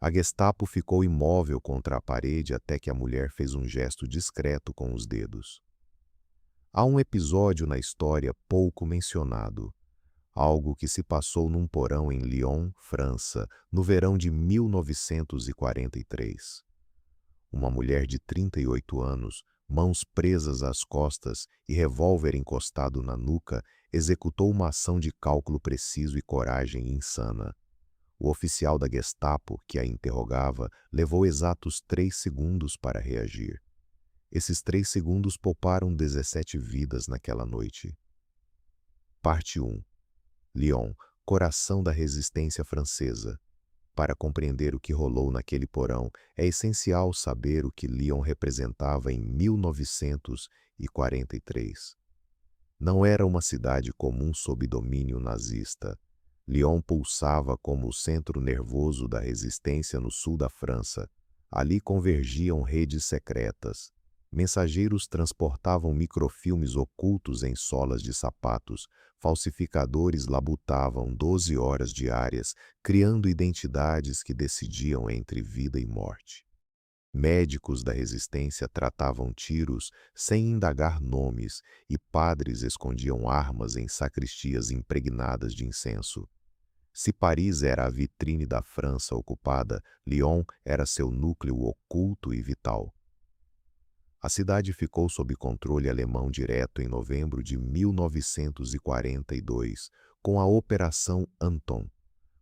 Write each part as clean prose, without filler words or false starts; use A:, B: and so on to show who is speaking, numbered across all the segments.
A: A Gestapo ficou imóvel contra a parede até que a mulher fez um gesto discreto com os dedos. Há um episódio na história pouco mencionado, algo que se passou num porão em Lyon, França, no verão de 1943. Uma mulher de 38 anos, mãos presas às costas e revólver encostado na nuca, executou uma ação de cálculo preciso e coragem insana. O oficial da Gestapo, que a interrogava, levou exatos 3 segundos para reagir. Esses 3 segundos pouparam 17 vidas naquela noite. Parte 1. Lyon, coração da resistência francesa. Para compreender o que rolou naquele porão, é essencial saber o que Lyon representava em 1943. Não era uma cidade comum sob domínio nazista. Lyon pulsava como o centro nervoso da resistência no sul da França. Ali convergiam redes secretas. Mensageiros transportavam microfilmes ocultos em solas de sapatos. Falsificadores labutavam 12 horas diárias, criando identidades que decidiam entre vida e morte. Médicos da resistência tratavam tiros sem indagar nomes e padres escondiam armas em sacristias impregnadas de incenso. Se Paris era a vitrine da França ocupada, Lyon era seu núcleo oculto e vital. A cidade ficou sob controle alemão direto em novembro de 1942, com a Operação Anton,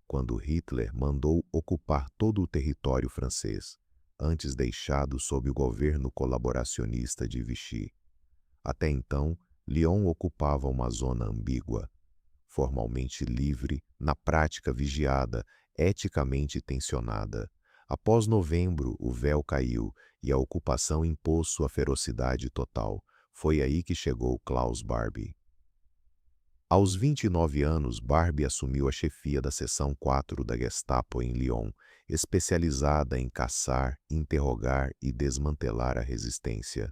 A: quando Hitler mandou ocupar todo o território francês, antes deixado sob o governo colaboracionista de Vichy. Até então, Lyon ocupava uma zona ambígua, formalmente livre, na prática vigiada, eticamente tensionada. Após novembro, o véu caiu e a ocupação impôs sua ferocidade total. Foi aí que chegou Klaus Barbie. Aos 29 anos, Barbie assumiu a chefia da seção 4 da Gestapo em Lyon, especializada em caçar, interrogar e desmantelar a resistência.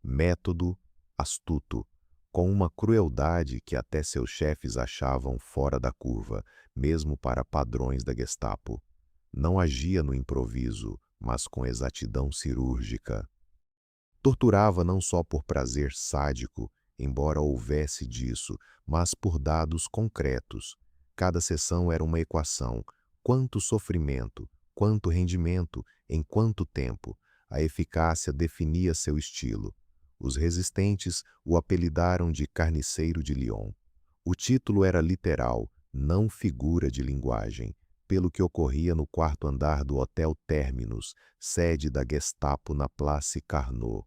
A: Método astuto, com uma crueldade que até seus chefes achavam fora da curva, mesmo para padrões da Gestapo. Não agia no improviso, mas com exatidão cirúrgica. Torturava não só por prazer sádico, embora houvesse disso, mas por dados concretos. Cada sessão era uma equação: quanto sofrimento, quanto rendimento, em quanto tempo. A eficácia definia seu estilo. Os resistentes o apelidaram de Carniceiro de Lyon. O título era literal, não figura de linguagem, pelo que ocorria no quarto andar do Hotel Terminus, sede da Gestapo na Place Carnot.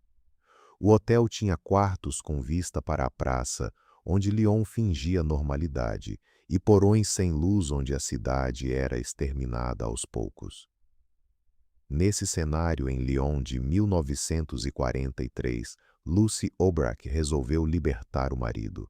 A: O hotel tinha quartos com vista para a praça, onde Lyon fingia normalidade, e porões sem luz onde a cidade era exterminada aos poucos. Nesse cenário em Lyon de 1943, Lucy Aubrac resolveu libertar o marido.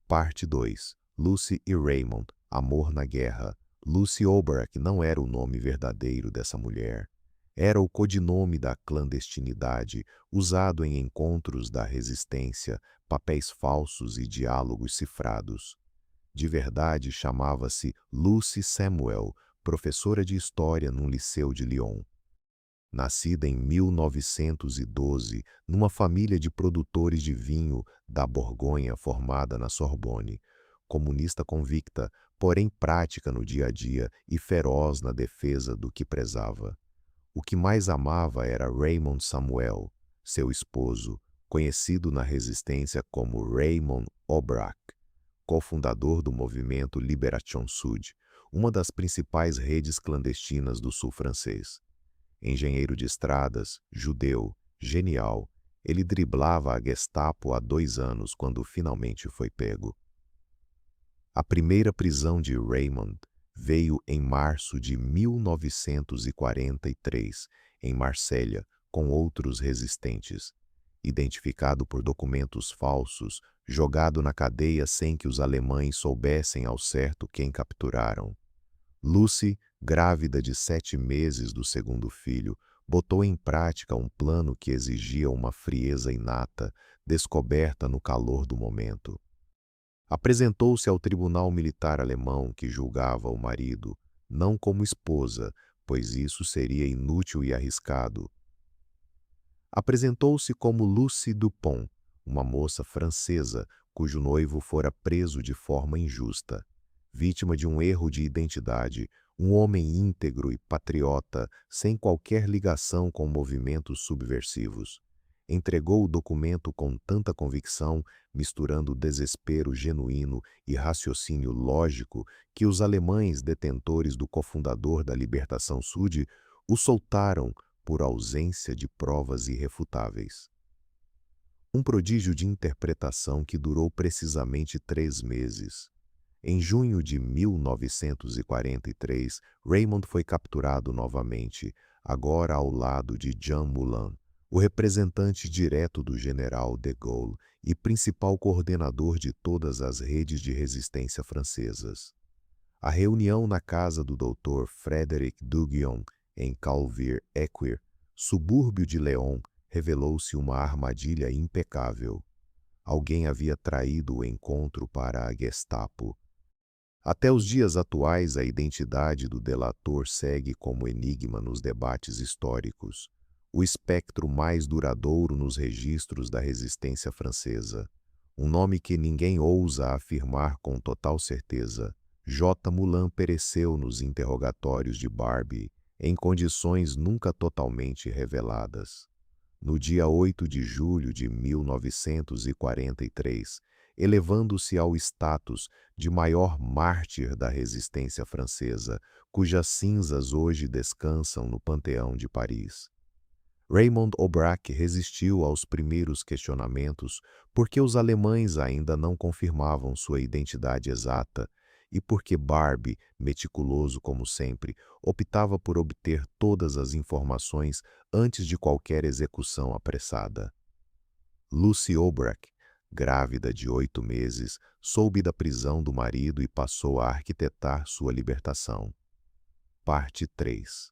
A: Parte 2. Lucy e Raymond, amor na guerra. Lucy Aubrac não era o nome verdadeiro dessa mulher. Era o codinome da clandestinidade, usado em encontros da resistência, papéis falsos e diálogos cifrados. De verdade, chamava-se Lucy Samuel, professora de história num liceu de Lyon. Nascida em 1912, numa família de produtores de vinho da Borgonha formada na Sorbonne, comunista convicta, porém prática no dia a dia e feroz na defesa do que prezava. O que mais amava era Raymond Samuel, seu esposo, conhecido na resistência como Raymond Aubrac, cofundador do movimento Libération Sud, uma das principais redes clandestinas do sul francês. Engenheiro de estradas, judeu, genial, ele driblava a Gestapo há 2 anos quando finalmente foi pego. A primeira prisão de Raymond veio em março de 1943, em Marselha, com outros resistentes. Identificado por documentos falsos, jogado na cadeia sem que os alemães soubessem ao certo quem capturaram. Lucy, grávida de 7 meses do segundo filho, botou em prática um plano que exigia uma frieza inata, descoberta no calor do momento. Apresentou-se ao tribunal militar alemão que julgava o marido, não como esposa, pois isso seria inútil e arriscado. Apresentou-se como Lucie Dupont, uma moça francesa cujo noivo fora preso de forma injusta. Vítima de um erro de identidade, um homem íntegro e patriota, sem qualquer ligação com movimentos subversivos. Entregou o documento com tanta convicção, misturando desespero genuíno e raciocínio lógico, que os alemães detentores do cofundador da Libertação Sud o soltaram por ausência de provas irrefutáveis. Um prodígio de interpretação que durou precisamente 3 meses. Em junho de 1943, Raymond foi capturado novamente, agora ao lado de Jean Moulin, o representante direto do general de Gaulle e principal coordenador de todas as redes de resistência francesas. A reunião na casa do Dr. Frédéric Duguion, em Calvire-Equerre, subúrbio de Lyon, revelou-se uma armadilha impecável. Alguém havia traído o encontro para a Gestapo. Até os dias atuais, a identidade do delator segue como enigma nos debates históricos, o espectro mais duradouro nos registros da resistência francesa. Um nome que ninguém ousa afirmar com total certeza. J. Moulin pereceu nos interrogatórios de Barbie, em condições nunca totalmente reveladas. No dia 8 de julho de 1943, elevando-se ao status de maior mártir da resistência francesa, cujas cinzas hoje descansam no Panteão de Paris. Raymond Aubrac resistiu aos primeiros questionamentos porque os alemães ainda não confirmavam sua identidade exata e porque Barbie, meticuloso como sempre, optava por obter todas as informações antes de qualquer execução apressada. Lucie Aubrac, grávida de 8 meses, soube da prisão do marido e passou a arquitetar sua libertação. Parte 3.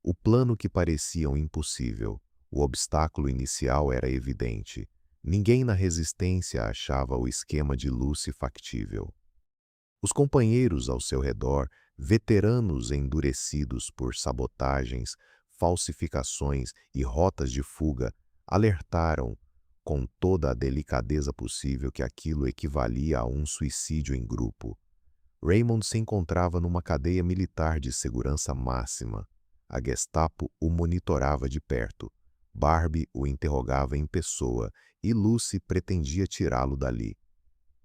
A: O plano que parecia impossível, o obstáculo inicial era evidente. Ninguém na resistência achava o esquema de Lucie factível. Os companheiros ao seu redor, veteranos endurecidos por sabotagens, falsificações e rotas de fuga, alertaram, com toda a delicadeza possível, que aquilo equivalia a um suicídio em grupo. Raymond se encontrava numa cadeia militar de segurança máxima. A Gestapo o monitorava de perto. Barbie o interrogava em pessoa e Lucie pretendia tirá-lo dali.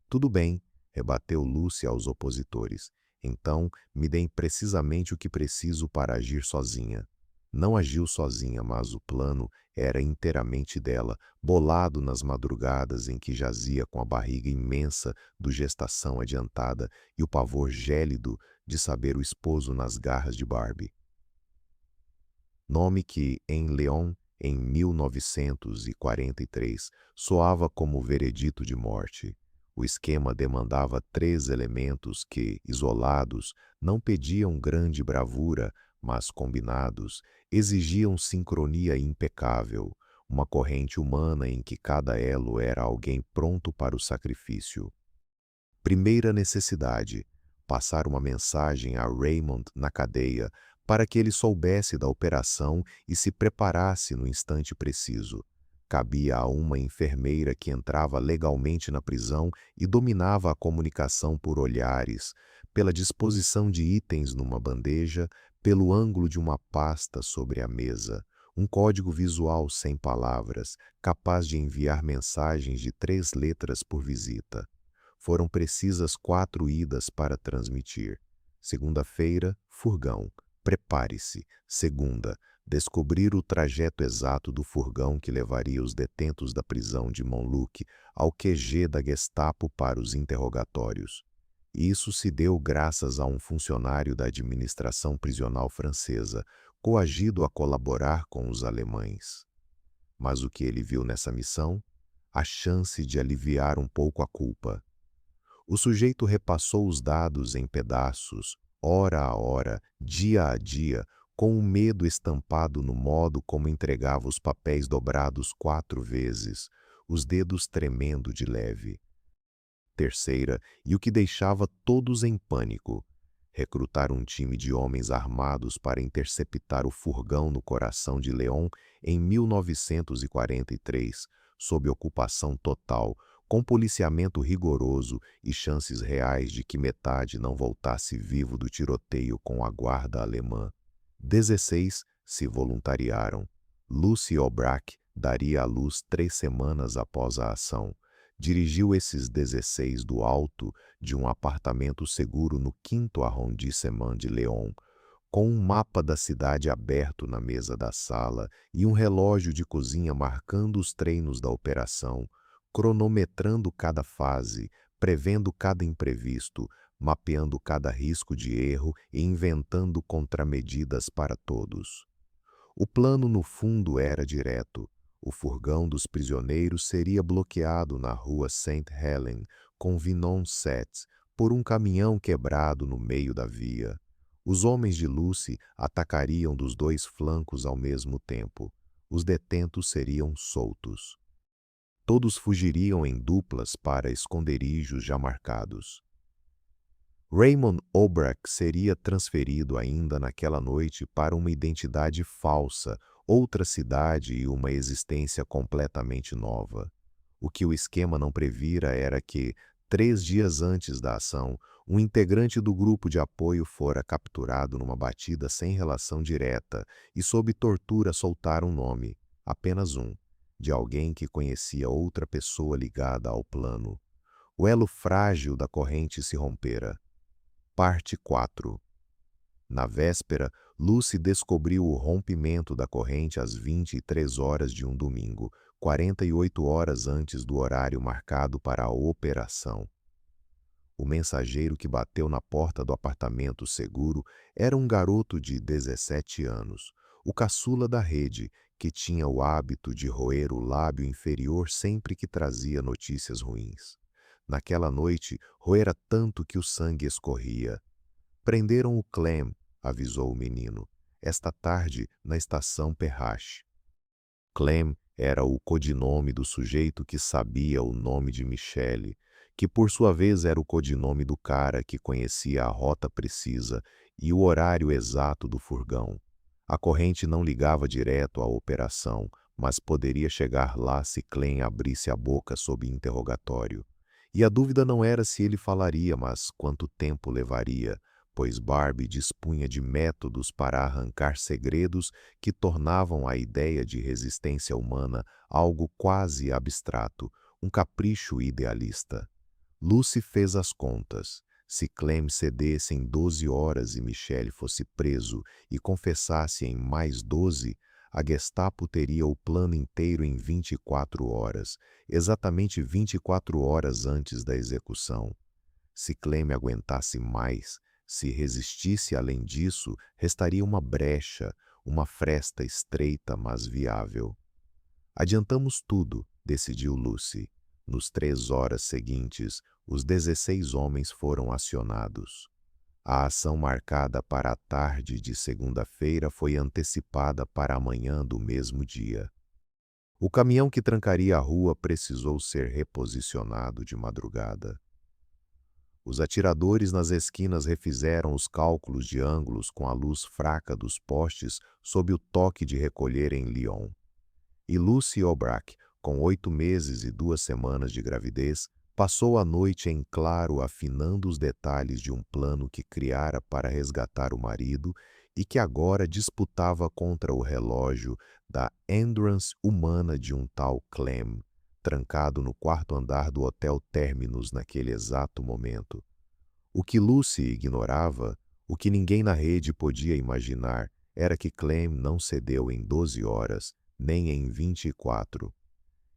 A: Tudo bem, rebateu Lucie aos opositores. Então, me deem precisamente o que preciso para agir sozinha. Não agiu sozinha, mas o plano era inteiramente dela, bolado nas madrugadas em que jazia com a barriga imensa do gestação adiantada e o pavor gélido de saber o esposo nas garras de Barbie. Nome que, em Lyon, em 1943, soava como veredito de morte. O esquema demandava 3 elementos que, isolados, não pediam grande bravura, mas combinados, exigiam sincronia impecável, uma corrente humana em que cada elo era alguém pronto para o sacrifício. Primeira necessidade: passar uma mensagem a Raymond na cadeia para que ele soubesse da operação e se preparasse no instante preciso. Cabia a uma enfermeira que entrava legalmente na prisão e dominava a comunicação por olhares, pela disposição de itens numa bandeja, pelo ângulo de uma pasta sobre a mesa, um código visual sem palavras, capaz de enviar mensagens de 3 letras por visita. Foram precisas 4 idas para transmitir. Segunda-feira, furgão. Prepare-se. Segunda, descobrir o trajeto exato do furgão que levaria os detentos da prisão de Montluc ao QG da Gestapo para os interrogatórios. Isso se deu graças a um funcionário da administração prisional francesa, coagido a colaborar com os alemães. Mas o que ele viu nessa missão? A chance de aliviar um pouco a culpa. O sujeito repassou os dados em pedaços, hora a hora, dia a dia, com o medo estampado no modo como entregava os papéis dobrados 4 vezes, os dedos tremendo de leve. Terceira, e o que deixava todos em pânico: recrutar um time de homens armados para interceptar o furgão no coração de León em 1943, sob ocupação total, com policiamento rigoroso e chances reais de que metade não voltasse vivo do tiroteio com a guarda alemã. 16 se voluntariaram. Lucy O'Brack daria à luz 3 semanas após a ação. Dirigiu esses 16 do alto de um apartamento seguro no 5º arrondissement de León, com um mapa da cidade aberto na mesa da sala e um relógio de cozinha marcando os treinos da operação, cronometrando cada fase, prevendo cada imprevisto, mapeando cada risco de erro e inventando contramedidas para todos. O plano, no fundo, era direto. O furgão dos prisioneiros seria bloqueado na rua St. Helen, com Vinon 7, por um caminhão quebrado no meio da via. Os homens de Lucy atacariam dos 2 flancos ao mesmo tempo. Os detentos seriam soltos. Todos fugiriam em duplas para esconderijos já marcados. Raymond O'Brack seria transferido ainda naquela noite para uma identidade falsa, outra cidade e uma existência completamente nova. O que o esquema não previra era que, 3 dias antes da ação, um integrante do grupo de apoio fora capturado numa batida sem relação direta e sob tortura soltaram um nome, apenas um, de alguém que conhecia outra pessoa ligada ao plano. O elo frágil da corrente se rompera. Parte 4. Na véspera, Lucy descobriu o rompimento da corrente às 23 horas de um domingo, 48 horas antes do horário marcado para a operação. O mensageiro que bateu na porta do apartamento seguro era um garoto de 17 anos, o caçula da rede, que tinha o hábito de roer o lábio inferior sempre que trazia notícias ruins. Naquela noite, roera tanto que o sangue escorria. Prenderam o Clem, avisou o menino, esta tarde na estação Perrache. Clem era o codinome do sujeito que sabia o nome de Michelle, que por sua vez era o codinome do cara que conhecia a rota precisa e o horário exato do furgão. A corrente não ligava direto à operação, mas poderia chegar lá se Clem abrisse a boca sob interrogatório. E a dúvida não era se ele falaria, mas quanto tempo levaria, pois Barbie dispunha de métodos para arrancar segredos que tornavam a ideia de resistência humana algo quase abstrato, um capricho idealista. Lucy fez as contas. Se Clem cedesse em 12 horas e Michelle fosse preso e confessasse em mais 12, a Gestapo teria o plano inteiro em 24 horas, exatamente 24 horas antes da execução. Se Clem aguentasse mais, se resistisse além disso, restaria uma brecha, uma fresta estreita, mas viável. Adiantamos tudo, decidiu Lucy. Nos 3 horas seguintes, os 16 homens foram acionados. A ação marcada para a tarde de segunda-feira foi antecipada para a manhã do mesmo dia. O caminhão que trancaria a rua precisou ser reposicionado de madrugada. Os atiradores nas esquinas refizeram os cálculos de ângulos com a luz fraca dos postes sob o toque de recolher em Lyon. E Lucy O'Brack, com 8 meses e 2 semanas de gravidez, passou a noite em claro afinando os detalhes de um plano que criara para resgatar o marido e que agora disputava contra o relógio da endurance humana de um tal Clem, trancado no 4º andar do Hotel Terminus naquele exato momento. O que Lucy ignorava, o que ninguém na rede podia imaginar, era que Clem não cedeu em 12 horas, nem em 24.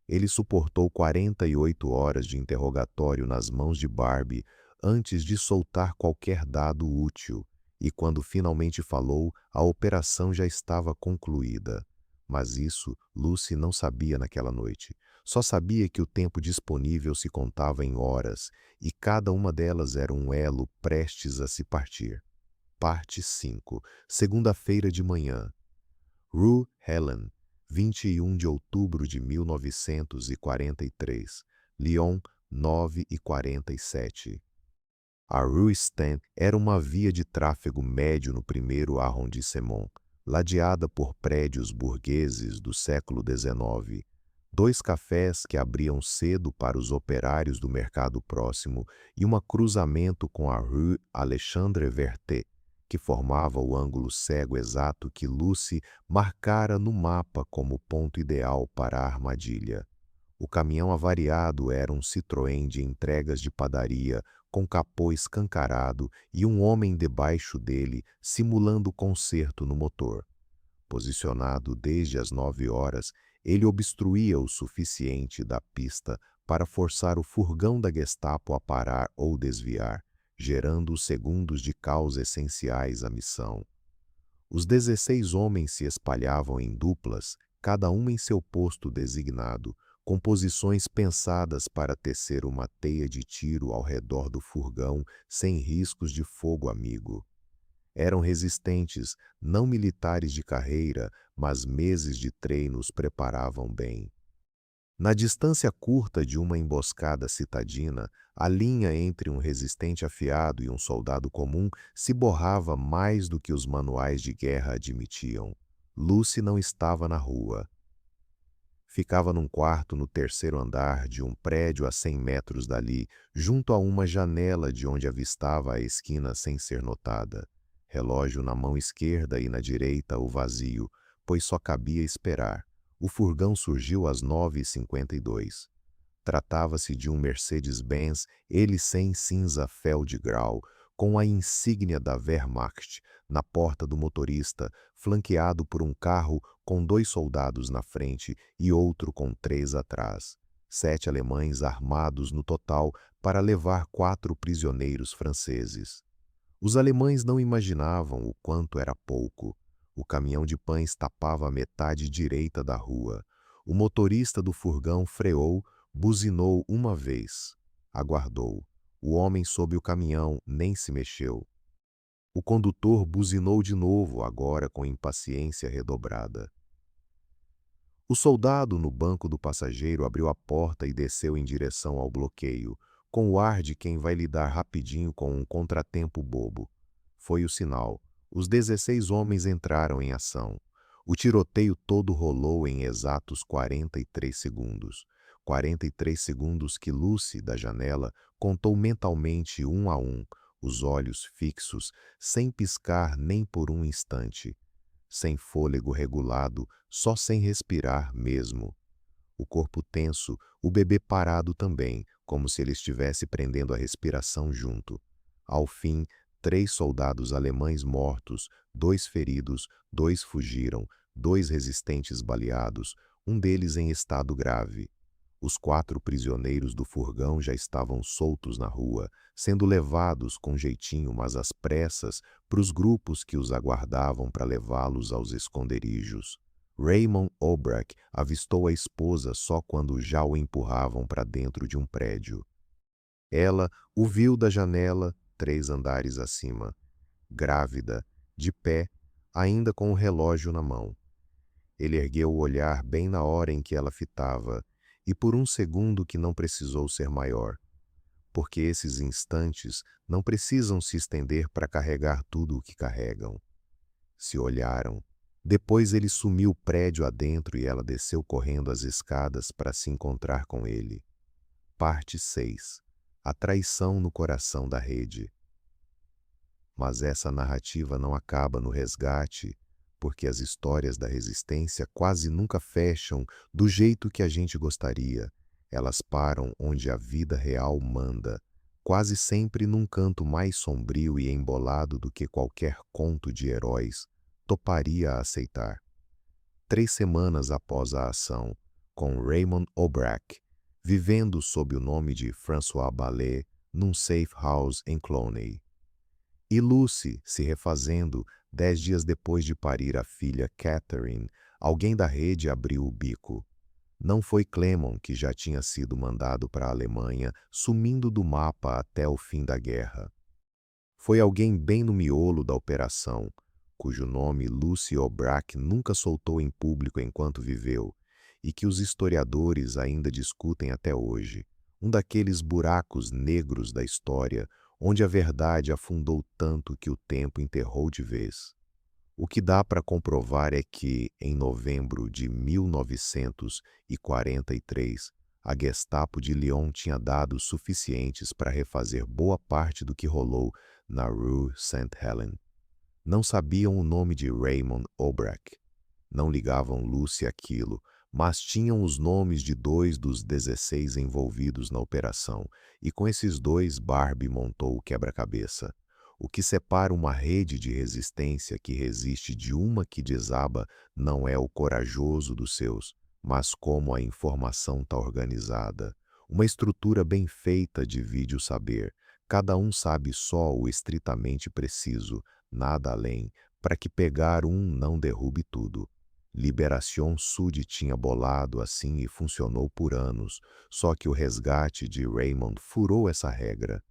A: Ele suportou 48 horas de interrogatório nas mãos de Barbie antes de soltar qualquer dado útil, e quando finalmente falou, a operação já estava concluída. Mas isso Lucy não sabia naquela noite. Só sabia que o tempo disponível se contava em horas, e cada uma delas era um elo prestes a se partir. Parte 5. Segunda-feira de manhã. Rue Helen, 21 de outubro de 1943, Lyon, 9h47. A Rue Sten era uma via de tráfego médio no primeiro arrondissement, ladeada por prédios burgueses do século XIX, dois cafés que abriam cedo para os operários do mercado próximo e um cruzamento com a Rue Alexandre Vertet, que formava o ângulo cego exato que Lucy marcara no mapa como ponto ideal para a armadilha. O caminhão avariado era um Citroën de entregas de padaria, com capô escancarado e um homem debaixo dele simulando conserto no motor. Posicionado desde as 9 horas, ele obstruía o suficiente da pista para forçar o furgão da Gestapo a parar ou desviar, gerando os segundos de caos essenciais à missão. Os 16 homens se espalhavam em duplas, cada um em seu posto designado, com posições pensadas para tecer uma teia de tiro ao redor do furgão sem riscos de fogo amigo. Eram resistentes, não militares de carreira, mas meses de treino os preparavam bem. Na distância curta de uma emboscada citadina, a linha entre um resistente afiado e um soldado comum se borrava mais do que os manuais de guerra admitiam. Lucy não estava na rua. Ficava num quarto no terceiro andar de um prédio a 100 metros dali, junto a uma janela de onde avistava a esquina sem ser notada. Relógio na mão esquerda e na direita o vazio, pois só cabia esperar. O furgão surgiu às 9h52. Tratava-se de um Mercedes-Benz L100 cinza Feldgrau, com a insígnia da Wehrmacht na porta do motorista, flanqueado por um carro com 2 soldados na frente e outro com 3 atrás. 7 alemães armados no total para levar 4 prisioneiros franceses. Os alemães não imaginavam o quanto era pouco. O caminhão de pães tapava a metade direita da rua. O motorista do furgão freou, buzinou uma vez. Aguardou. O homem sob o caminhão nem se mexeu. O condutor buzinou de novo, agora com impaciência redobrada. O soldado no banco do passageiro abriu a porta e desceu em direção ao bloqueio, com o ar de quem vai lidar rapidinho com um contratempo bobo. Foi o sinal. Os 16 homens entraram em ação. O tiroteio todo rolou em exatos 43 segundos. 43 segundos que Lucy, da janela, contou mentalmente um a um, os olhos fixos, sem piscar nem por um instante. Sem fôlego regulado, só sem respirar mesmo. O corpo tenso, o bebê parado também, como se ele estivesse prendendo a respiração junto. Ao fim, 3 soldados alemães mortos, 2 feridos, 2 fugiram, 2 resistentes baleados, um deles em estado grave. Os 4 prisioneiros do furgão já estavam soltos na rua, sendo levados com jeitinho, mas às pressas, para os grupos que os aguardavam para levá-los aos esconderijos. Raymond Obrecht avistou a esposa só quando já o empurravam para dentro de um prédio. Ela o viu da janela, 3 andares acima, grávida, de pé, ainda com o relógio na mão. Ele ergueu o olhar bem na hora em que ela fitava, e por um segundo que não precisou ser maior, porque esses instantes não precisam se estender para carregar tudo o que carregam. Se olharam. Depois ele sumiu prédio adentro e ela desceu correndo as escadas para se encontrar com ele. Parte 6. A traição no coração da rede. Mas essa narrativa não acaba no resgate, porque as histórias da resistência quase nunca fecham do jeito que a gente gostaria. Elas param onde a vida real manda, quase sempre num canto mais sombrio e embolado do que qualquer conto de heróis toparia aceitar. 3 semanas após a ação, com Raymond Obrecht, vivendo sob o nome de François Ballet, num safe house em Clooney. E Lucy se refazendo, 10 dias depois de parir a filha Catherine, alguém da rede abriu o bico. Não foi Clement, que já tinha sido mandado para a Alemanha, sumindo do mapa até o fim da guerra. Foi alguém bem no miolo da operação, cujo nome Lucy Obrecht nunca soltou em público enquanto viveu, e que os historiadores ainda discutem até hoje. Um daqueles buracos negros da história, onde a verdade afundou tanto que o tempo enterrou de vez. O que dá para comprovar é que, em novembro de 1943, a Gestapo de Lyon tinha dados suficientes para refazer boa parte do que rolou na Rue Saint-Hélène. Não sabiam o nome de Raymond Obrecht, não ligavam Lucy àquilo, mas tinham os nomes de 2 dos 16 envolvidos na operação, e com esses 2 Barbie montou o quebra-cabeça. O que separa uma rede de resistência que resiste de uma que desaba não é o corajoso dos seus, mas como a informação está organizada. Uma estrutura bem feita divide o saber. Cada um sabe só o estritamente preciso, nada além, para que pegar um não derrube tudo. Liberación Sud tinha bolado assim e funcionou por anos, só que o resgate de Raymond furou essa regra.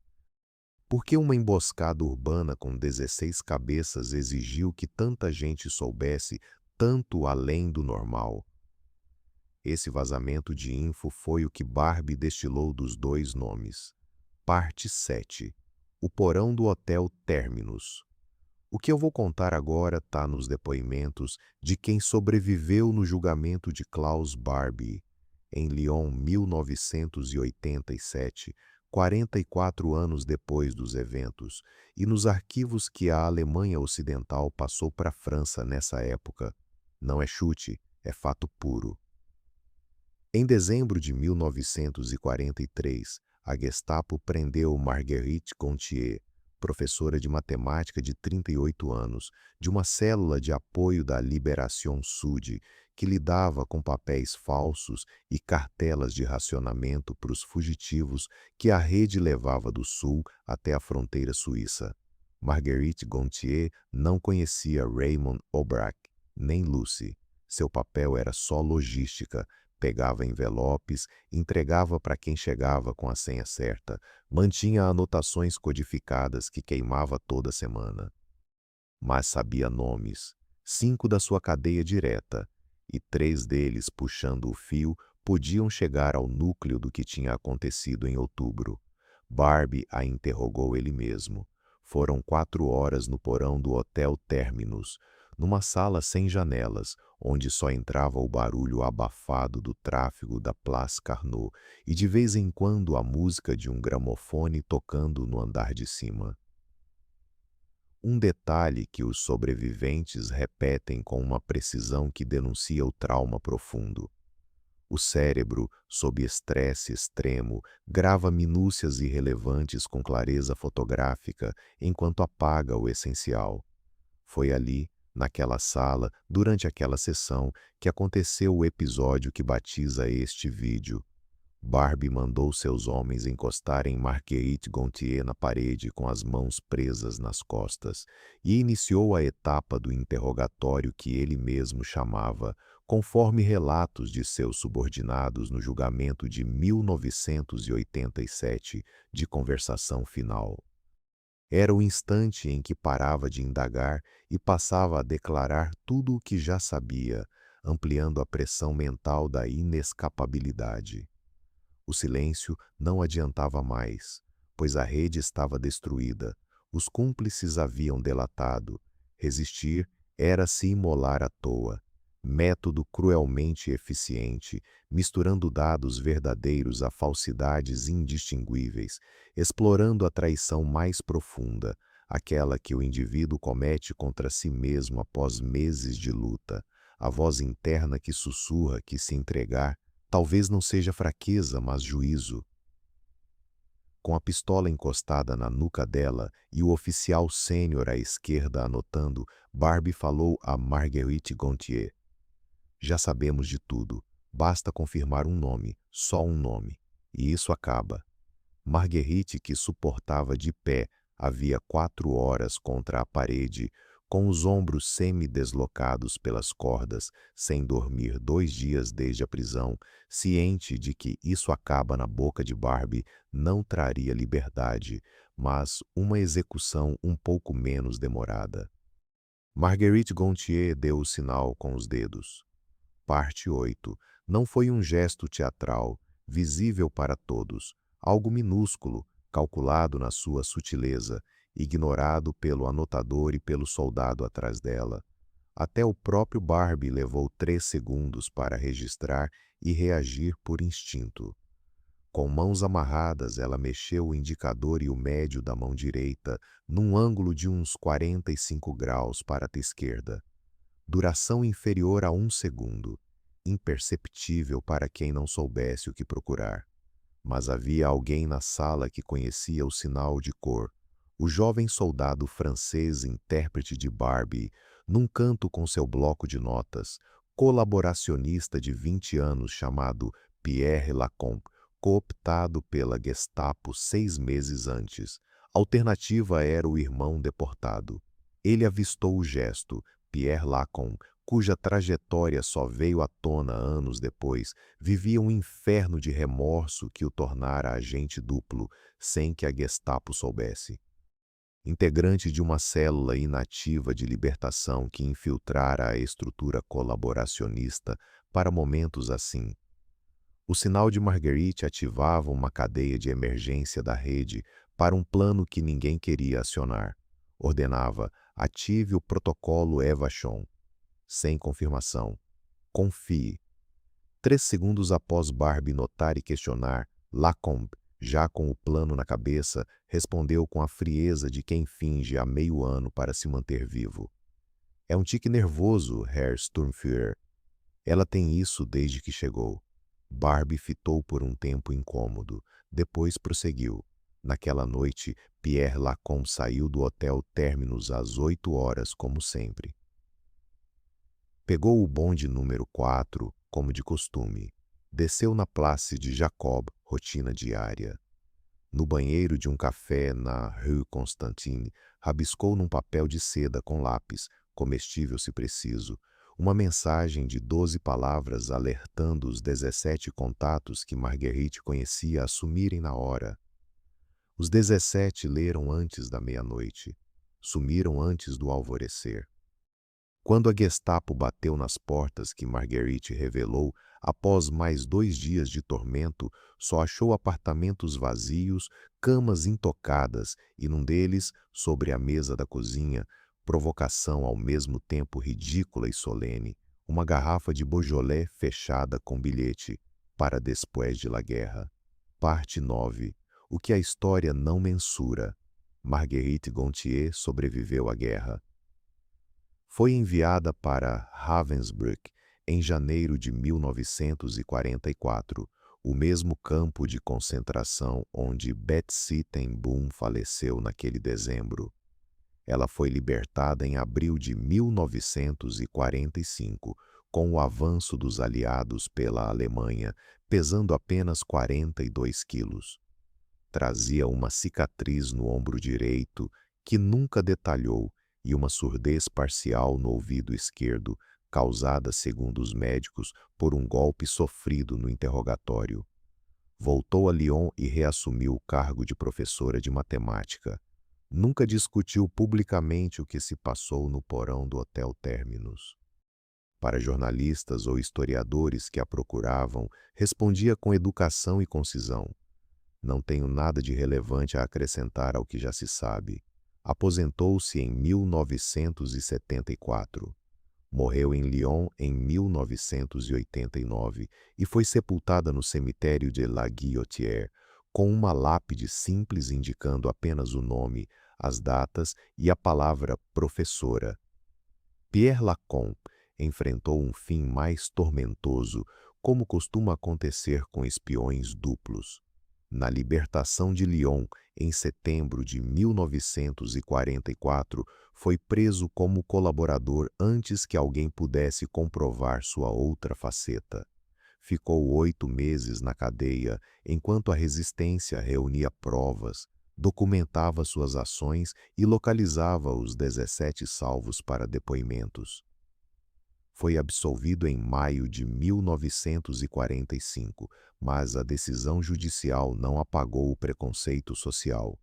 A: Por que uma emboscada urbana com 16 cabeças exigiu que tanta gente soubesse tanto além do normal? Esse vazamento de info foi o que Barbie destilou dos 2 nomes. Parte 7. O porão do Hotel Terminus. O que eu vou contar agora está nos depoimentos de quem sobreviveu no julgamento de Klaus Barbie, em Lyon, 1987, 44 anos depois dos eventos, e nos arquivos que a Alemanha Ocidental passou para a França nessa época. Não é chute, é fato puro. Em dezembro de 1943, a Gestapo prendeu Marguerite Gontier, professora de matemática de 38 anos, de uma célula de apoio da Liberación Sud, que lidava com papéis falsos e cartelas de racionamento para os fugitivos que a rede levava do sul até a fronteira suíça. Marguerite Gontier não conhecia Raymond Obrecht, nem Lucy. Seu papel era só logística. Pegava envelopes, entregava para quem chegava com a senha certa, mantinha anotações codificadas que queimava toda semana. Mas sabia nomes, 5 da sua cadeia direta, e 3 deles, puxando o fio, podiam chegar ao núcleo do que tinha acontecido em outubro. Barbie a interrogou ele mesmo. Foram 4 horas no porão do Hotel Terminus, numa sala sem janelas, onde só entrava o barulho abafado do tráfego da Place Carnot e de vez em quando a música de um gramofone tocando no andar de cima. Um detalhe que os sobreviventes repetem com uma precisão que denuncia o trauma profundo. O cérebro, sob estresse extremo, grava minúcias irrelevantes com clareza fotográfica enquanto apaga o essencial. Foi ali, naquela sala, durante aquela sessão, que aconteceu o episódio que batiza este vídeo. Barbie mandou seus homens encostarem Marguerite Gontier na parede com as mãos presas nas costas e iniciou a etapa do interrogatório que ele mesmo chamava, conforme relatos de seus subordinados no julgamento de 1987, de conversação final. Era o instante em que parava de indagar e passava a declarar tudo o que já sabia, ampliando a pressão mental da inescapabilidade. O silêncio não adiantava mais, pois a rede estava destruída, os cúmplices haviam delatado. Resistir era se imolar à toa. Método cruelmente eficiente, misturando dados verdadeiros a falsidades indistinguíveis, explorando a traição mais profunda, aquela que o indivíduo comete contra si mesmo após meses de luta, a voz interna que sussurra que se entregar talvez não seja fraqueza, mas juízo. Com a pistola encostada na nuca dela e o oficial sênior à esquerda anotando, Barbie falou a Marguerite Gontier. Já sabemos de tudo, basta confirmar um nome, só um nome, e isso acaba. Marguerite, que suportava de pé, havia 4 horas contra a parede, com os ombros semi-deslocados pelas cordas, sem dormir 2 dias desde a prisão, ciente de que isso acaba na boca de Barbie, não traria liberdade, mas uma execução um pouco menos demorada. Marguerite Gontier deu o sinal com os dedos. Parte 8. Não foi um gesto teatral, visível para todos, algo minúsculo, calculado na sua sutileza, ignorado pelo anotador e pelo soldado atrás dela. Até o próprio Barbie levou 3 segundos para registrar e reagir por instinto. Com mãos amarradas, ela mexeu o indicador e o médio da mão direita num ângulo de uns 45 graus para a esquerda. Duração inferior a 1 segundo, imperceptível para quem não soubesse o que procurar. Mas havia alguém na sala que conhecia o sinal de cor. O jovem soldado francês intérprete de Barbie, num canto com seu bloco de notas, colaboracionista de 20 anos chamado Pierre Lacombe, cooptado pela Gestapo 6 meses antes. A alternativa era o irmão deportado. Ele avistou o gesto. Pierre Lacombe, cuja trajetória só veio à tona anos depois, vivia um inferno de remorso que o tornara agente duplo, sem que a Gestapo soubesse. Integrante de uma célula inativa de libertação que infiltrara a estrutura colaboracionista para momentos assim. O sinal de Marguerite ativava uma cadeia de emergência da rede para um plano que ninguém queria acionar. Ordenava: ative o protocolo Evachon. Sem confirmação. Confie. 3 segundos após Barbie notar e questionar, Lacombe, já com o plano na cabeça, respondeu com a frieza de quem finge há meio ano para se manter vivo. É um tique nervoso, Herr Sturmführer. Ela tem isso desde que chegou. Barbie fitou por um tempo incômodo, depois prosseguiu. Naquela noite, Pierre Lacombe saiu do Hotel Terminus às 8 horas, como sempre. Pegou o bonde número 4, como de costume. Desceu na Place de Jacob, rotina diária. No banheiro de um café na Rue Constantine, rabiscou num papel de seda com lápis, comestível se preciso, uma mensagem de 12 palavras alertando os 17 contatos que Marguerite conhecia assumirem na hora. Os 17 leram antes da meia-noite. Sumiram antes do alvorecer. Quando a Gestapo bateu nas portas que Marguerite revelou, após mais 2 dias de tormento, só achou apartamentos vazios, camas intocadas e num deles, sobre a mesa da cozinha, provocação ao mesmo tempo ridícula e solene, uma garrafa de Beaujolais fechada com bilhete para depois de la guerra. Parte 9. O que a história não mensura. Marguerite Gontier sobreviveu à guerra. Foi enviada para Ravensbrück em janeiro de 1944, o mesmo campo de concentração onde Betty ten Boom faleceu naquele dezembro. Ela foi libertada em abril de 1945, com o avanço dos aliados pela Alemanha, pesando apenas 42 quilos. Trazia uma cicatriz no ombro direito, que nunca detalhou, e uma surdez parcial no ouvido esquerdo, causada, segundo os médicos, por um golpe sofrido no interrogatório. Voltou a Lyon e reassumiu o cargo de professora de matemática. Nunca discutiu publicamente o que se passou no porão do Hotel Terminus. Para jornalistas ou historiadores que a procuravam, respondia com educação e concisão. Não tenho nada de relevante a acrescentar ao que já se sabe. Aposentou-se em 1974. Morreu em Lyon em 1989 e foi sepultada no cemitério de La Guillotière, com uma lápide simples indicando apenas o nome, as datas e a palavra professora. Pierre Lacombe enfrentou um fim mais tormentoso, como costuma acontecer com espiões duplos. Na libertação de Lyon, em setembro de 1944, foi preso como colaborador antes que alguém pudesse comprovar sua outra faceta. Ficou 8 meses na cadeia, enquanto a resistência reunia provas, documentava suas ações e localizava os 17 salvos para depoimentos. Foi absolvido em maio de 1945, mas a decisão judicial não apagou o preconceito social.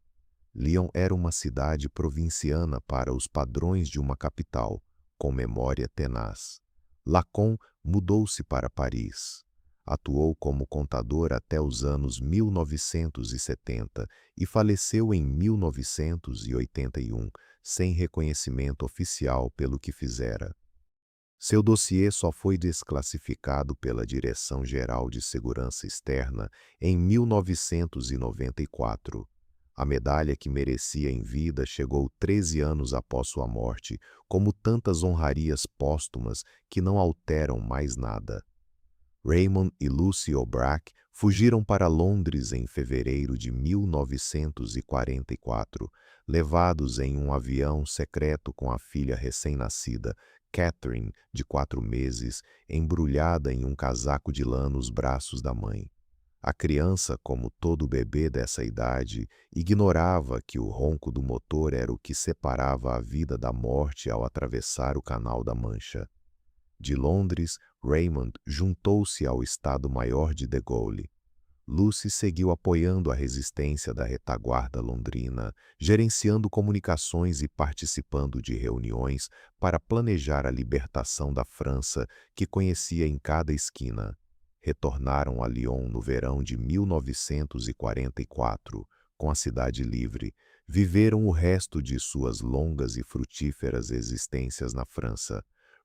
A: Lyon era uma cidade provinciana para os padrões de uma capital, com memória tenaz. Lacombe mudou-se para Paris. Atuou como contador até os anos 1970 e faleceu em 1981, sem reconhecimento oficial pelo que fizera. Seu dossiê só foi desclassificado pela Direção-Geral de Segurança Externa em 1994. A medalha que merecia em vida chegou 13 anos após sua morte, como tantas honrarias póstumas que não alteram mais nada. Raymond e Lucy O'Brack fugiram para Londres em fevereiro de 1944, levados em um avião secreto com a filha recém-nascida, Catherine, de 4 meses, embrulhada em um casaco de lã nos braços da mãe. A criança, como todo bebê dessa idade, ignorava que o ronco do motor era o que separava a vida da morte ao atravessar o Canal da Mancha. De Londres, Raymond juntou-se ao Estado-Maior de De Gaulle. Lucy seguiu apoiando a resistência da retaguarda londrina, gerenciando comunicações e participando de reuniões para planejar a libertação da França, que conhecia em cada esquina. Retornaram a Lyon no verão de 1944, com a cidade livre. Viveram o resto de suas longas e frutíferas existências na França.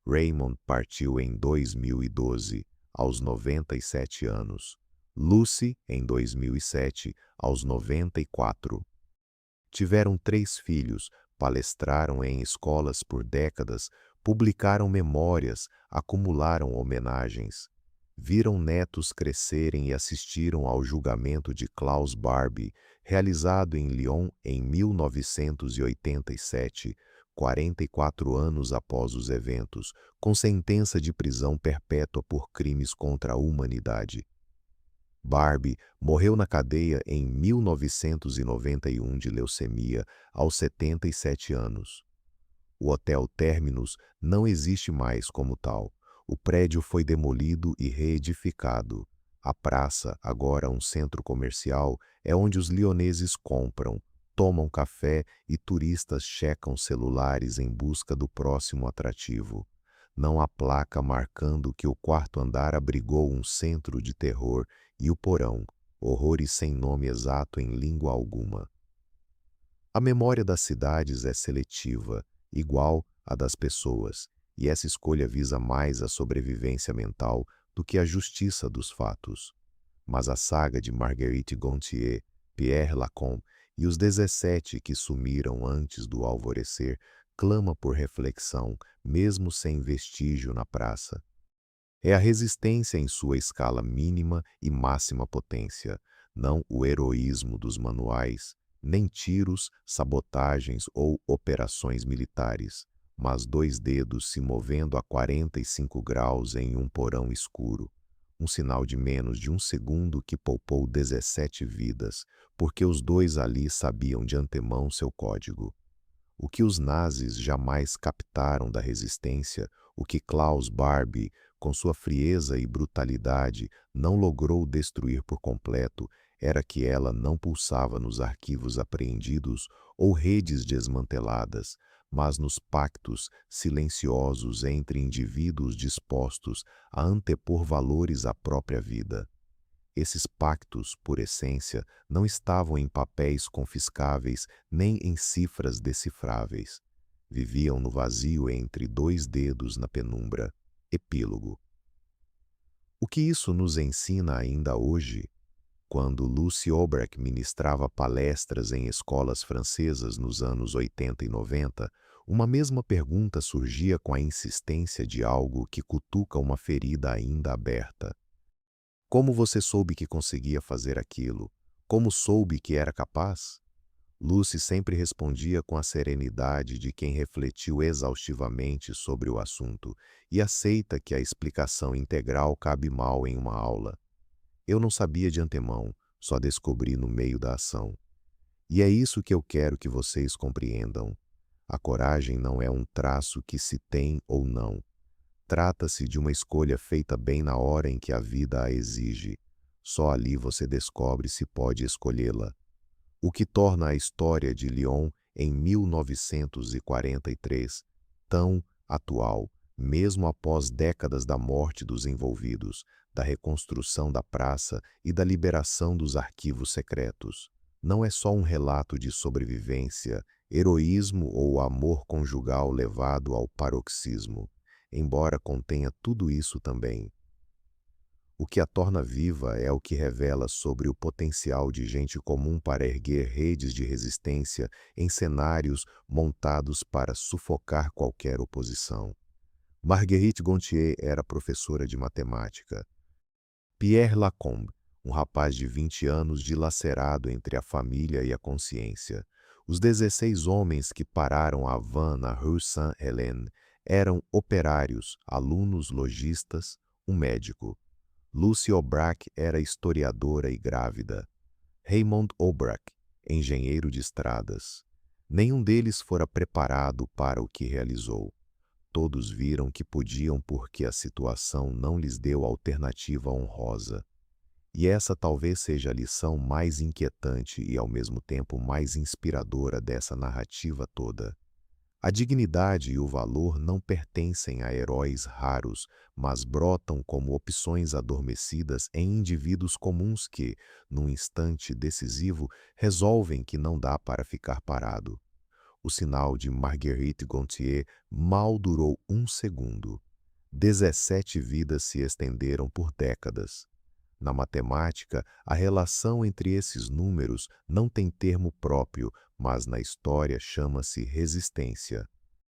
A: Raymond partiu em 2012, aos 97 anos. Lucy, em 2007, aos 94. Tiveram 3 filhos, palestraram em escolas por décadas, publicaram memórias, acumularam homenagens. Viram netos crescerem e assistiram ao julgamento de Klaus Barbie, realizado em Lyon em 1987, 44 anos após os eventos, com sentença de prisão perpétua por crimes contra a humanidade. Barbie morreu na cadeia em 1991 de leucemia, aos 77 anos. O Hotel Terminus não existe mais como tal. O prédio foi demolido e reedificado. A praça, agora um centro comercial, é onde os lioneses compram, tomam café e turistas checam celulares em busca do próximo atrativo. Não há placa marcando que o quarto andar abrigou um centro de terror e o porão, horrores sem nome exato em língua alguma. A memória das cidades é seletiva, igual à das pessoas, e essa escolha visa mais a sobrevivência mental do que a justiça dos fatos. Mas a saga de Marguerite Gontier, Pierre Lacombe e os 17 que sumiram antes do alvorecer clama por reflexão, mesmo sem vestígio na praça. É a resistência em sua escala mínima e máxima potência, não o heroísmo dos manuais, nem tiros, sabotagens ou operações militares, mas 2 dedos se movendo a 45 graus em um porão escuro. Um sinal de menos de 1 segundo que poupou 17 vidas, porque os 2 ali sabiam de antemão seu código. O que os nazis jamais captaram da resistência, o que Klaus Barbie, com sua frieza e brutalidade, não logrou destruir por completo, era que ela não pulsava nos arquivos apreendidos ou redes desmanteladas, mas nos pactos silenciosos entre indivíduos dispostos a antepor valores à própria vida. Esses pactos, por essência, não estavam em papéis confiscáveis nem em cifras decifráveis. Viviam no vazio entre 2 dedos na penumbra. Epílogo. O que isso nos ensina ainda hoje? Quando Lucy O'Brack ministrava palestras em escolas francesas nos anos 80 e 90, uma mesma pergunta surgia com a insistência de algo que cutuca uma ferida ainda aberta. Como você soube que conseguia fazer aquilo? Como soube que era capaz? Lucy sempre respondia com a serenidade de quem refletiu exaustivamente sobre o assunto e aceita que a explicação integral cabe mal em uma aula. Eu não sabia de antemão, só descobri no meio da ação. E é isso que eu quero que vocês compreendam. A coragem não é um traço que se tem ou não. Trata-se de uma escolha feita bem na hora em que a vida a exige. Só ali você descobre se pode escolhê-la. O que torna a história de Lyon em 1943 tão atual Mesmo após décadas da morte dos envolvidos, da reconstrução da praça e da liberação dos arquivos secretos. Não é só um relato de sobrevivência, heroísmo ou amor conjugal levado ao paroxismo, embora contenha tudo isso também. O que a torna viva é o que revela sobre o potencial de gente comum para erguer redes de resistência em cenários montados para sufocar qualquer oposição. Marguerite Gontier era professora de matemática. Pierre Lacombe, um rapaz de 20 anos dilacerado entre a família e a consciência. Os 16 homens que pararam a van na Rue Saint-Hélène eram operários, alunos lojistas, um médico. Lucy Aubrac era historiadora e grávida. Raymond Aubrac, engenheiro de estradas. Nenhum deles fora preparado para o que realizou. Todos viram que podiam porque a situação não lhes deu alternativa honrosa. E essa talvez seja a lição mais inquietante e ao mesmo tempo mais inspiradora dessa narrativa toda. A dignidade e o valor não pertencem a heróis raros, mas brotam como opções adormecidas em indivíduos comuns que, num instante decisivo, resolvem que não dá para ficar parado. O sinal de Marguerite Gontier mal durou um segundo. 17 vidas se estenderam por décadas. Na matemática, a relação entre esses números não tem termo próprio, mas na história chama-se resistência.